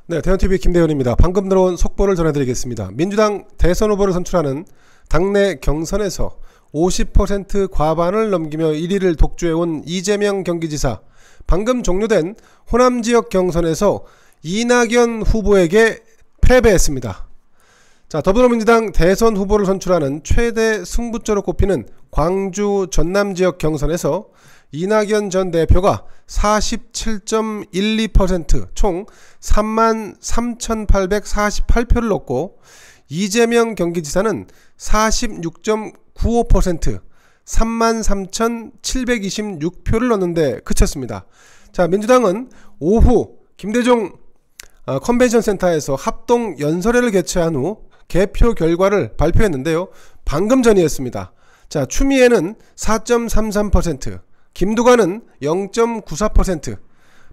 네, 대현TV 김대현입니다. 방금 들어온 속보를 전해드리겠습니다. 민주당 대선 후보를 선출하는 당내 경선에서 50% 과반을 넘기며 1위를 독주해온 이재명 경기지사, 방금 종료된 호남지역 경선에서 이낙연 후보에게 패배했습니다. 자, 더불어민주당 대선 후보를 선출하는 최대 승부처로 꼽히는 광주 전남지역 경선에서 이낙연 전 대표가 47.12% 총 33,848표를 얻고 이재명 경기지사는 46.95% 33,726표를 얻는데 그쳤습니다. 자, 민주당은 오후 김대중 컨벤션 센터에서 합동 연설회를 개최한 후 개표 결과를 발표했는데요. 방금 전이었습니다. 자, 추미애는 4.33%, 김두관은 0.94%,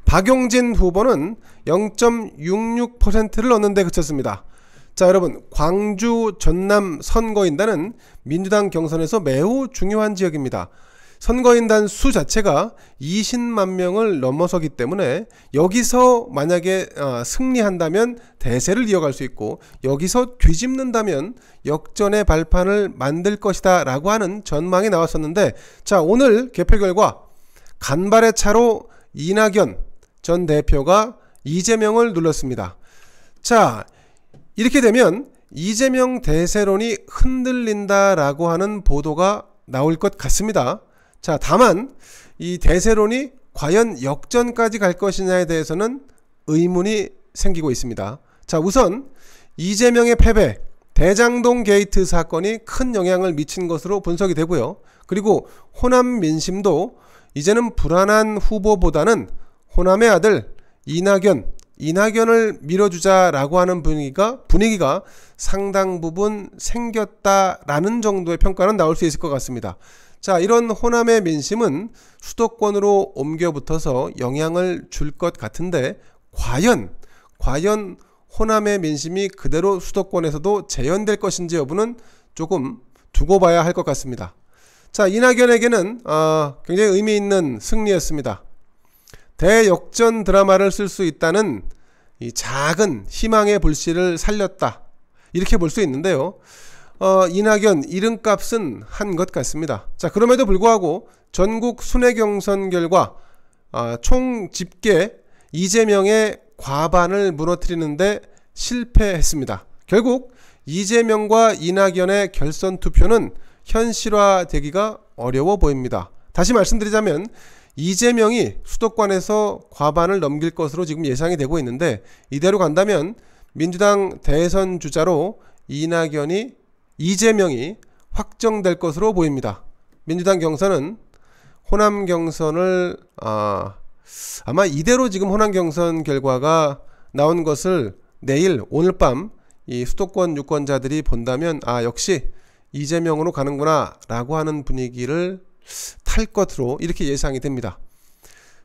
박용진 후보는 0.66%를 얻는 데 그쳤습니다. 자, 여러분, 광주 전남 선거인단은 민주당 경선에서 매우 중요한 지역입니다. 선거인단 수 자체가 20만 명을 넘어서기 때문에 여기서 만약에 승리한다면 대세를 이어갈 수 있고, 여기서 뒤집는다면 역전의 발판을 만들 것이다 라고 하는 전망이 나왔었는데, 자, 오늘 개표 결과 간발의 차로 이낙연 전 대표가 이재명을 눌렀습니다. 자, 이렇게 되면 이재명 대세론이 흔들린다라고 하는 보도가 나올 것 같습니다. 자, 다만 이 대세론이 과연 역전까지 갈 것이냐에 대해서는 의문이 생기고 있습니다. 자, 우선 이재명의 패배, 대장동 게이트 사건이 큰 영향을 미친 것으로 분석이 되고요. 그리고 호남 민심도 이제는 불안한 후보보다는 호남의 아들 이낙연을 밀어주자라고 하는 분위기가 상당 부분 생겼다라는 정도의 평가는 나올 수 있을 것 같습니다. 자, 이런 호남의 민심은 수도권으로 옮겨 붙어서 영향을 줄 것 같은데, 과연 호남의 민심이 그대로 수도권에서도 재현될 것인지 여부는 조금 두고 봐야 할 것 같습니다. 자, 이낙연에게는 굉장히 의미 있는 승리였습니다. 대역전 드라마를 쓸 수 있다는 이 작은 희망의 불씨를 살렸다, 이렇게 볼 수 있는데요. 이낙연 이름값은 한 것 같습니다. 자, 그럼에도 불구하고 전국 순회 경선 결과 총 집계 이재명의 과반을 무너뜨리는데 실패했습니다. 결국 이재명과 이낙연의 결선 투표는 현실화되기가 어려워 보입니다. 다시 말씀드리자면 이재명이 수도권에서 과반을 넘길 것으로 지금 예상이 되고 있는데, 이대로 간다면 민주당 대선 주자로 이재명이 확정될 것으로 보입니다. 민주당 경선은 호남 경선을 아마 이대로 지금 호남 경선 결과가 나온 것을 내일 오늘 밤 이 수도권 유권자들이 본다면 역시 이재명으로 가는구나 라고 하는 분위기를 탈 것으로 이렇게 예상이 됩니다.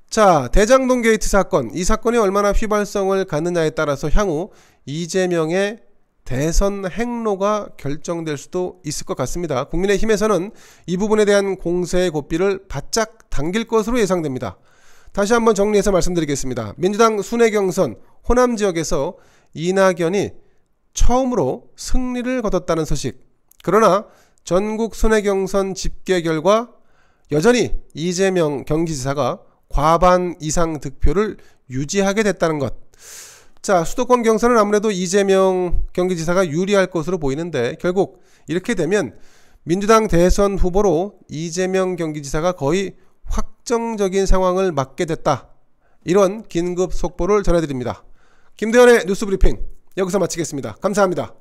자, 대장동 게이트 사건, 이 사건이 얼마나 휘발성을 갖느냐에 따라서 향후 이재명의 대선 행로가 결정될 수도 있을 것 같습니다. 국민의힘에서는 이 부분에 대한 공세의 고삐를 바짝 당길 것으로 예상됩니다. 다시 한번 정리해서 말씀드리겠습니다. 민주당 순회 경선 호남 지역에서 이낙연이 처음으로 승리를 거뒀다는 소식. 그러나 전국 순회 경선 집계 결과 여전히 이재명 경기지사가 과반 이상 득표를 유지하게 됐다는 것. 자, 수도권 경선은 아무래도 이재명 경기지사가 유리할 것으로 보이는데, 결국 이렇게 되면 민주당 대선 후보로 이재명 경기지사가 거의 확정적인 상황을 맞게 됐다, 이런 긴급 속보를 전해드립니다. 김대현의 뉴스브리핑 여기서 마치겠습니다. 감사합니다.